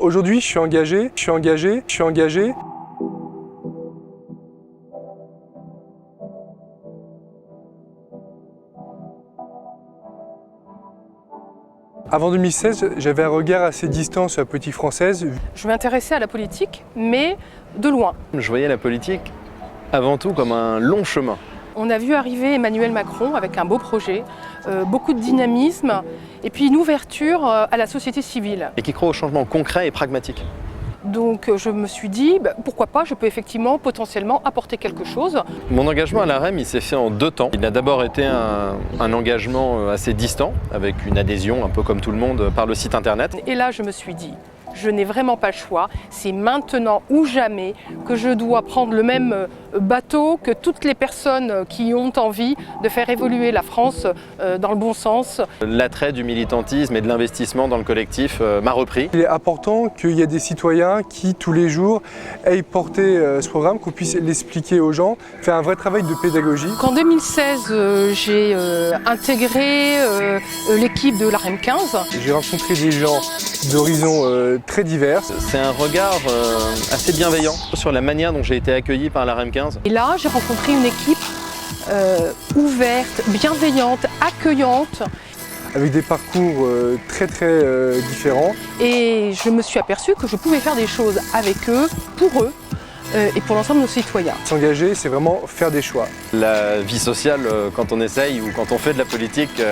Alors aujourd'hui, je suis engagé. Avant 2016, j'avais un regard assez distant sur la politique française. Je m'intéressais à la politique, mais de loin. Je voyais la politique avant tout comme un long chemin. On a vu arriver Emmanuel Macron avec un beau projet, beaucoup de dynamisme et puis une ouverture à la société civile. Et qui croit au changement concret et pragmatique. Donc je me suis dit, pourquoi pas, je peux effectivement potentiellement apporter quelque chose. Mon engagement à la REM, il s'est fait en 2 temps. Il a d'abord été un engagement assez distant, avec une adhésion un peu comme tout le monde par le site internet. Et là je me suis dit, je n'ai vraiment pas le choix, c'est maintenant ou jamais que je dois prendre le même bateau que toutes les personnes qui ont envie de faire évoluer la France dans le bon sens. L'attrait du militantisme et de l'investissement dans le collectif m'a repris. Il est important qu'il y ait des citoyens qui, tous les jours, aient porté ce programme, qu'on puisse l'expliquer aux gens, faire un vrai travail de pédagogie. En 2016, j'ai intégré l'équipe de la REM 15. J'ai rencontré des gens d'horizons très divers. C'est un regard assez bienveillant sur la manière dont j'ai été accueilli par la REM 15. Et là, j'ai rencontré une équipe ouverte, bienveillante, accueillante. Avec des parcours très différents. Et je me suis aperçue que je pouvais faire des choses avec eux, pour eux et pour l'ensemble de nos citoyens. S'engager, c'est vraiment faire des choix. La vie sociale, quand on essaye ou quand on fait de la politique,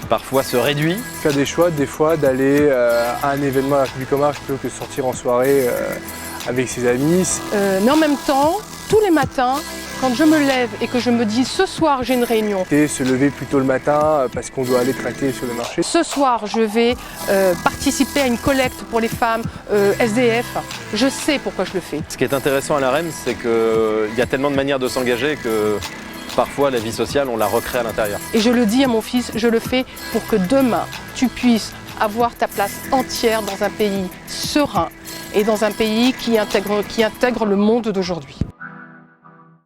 parfois se réduit. Faire des choix, des fois, d'aller à un événement à la République en marche plutôt que de sortir en soirée avec ses amis. Mais en même temps, tous les matins, quand je me lève et que je me dis ce soir j'ai une réunion. Et se lever plus tôt le matin parce qu'on doit aller traquer sur le marché. Ce soir je vais participer à une collecte pour les femmes SDF. Je sais pourquoi je le fais. Ce qui est intéressant à la REM, c'est qu'il y a tellement de manières de s'engager que parfois la vie sociale, on la recrée à l'intérieur. Et je le dis à mon fils, je le fais pour que demain tu puisses avoir ta place entière dans un pays serein et dans un pays qui intègre le monde d'aujourd'hui.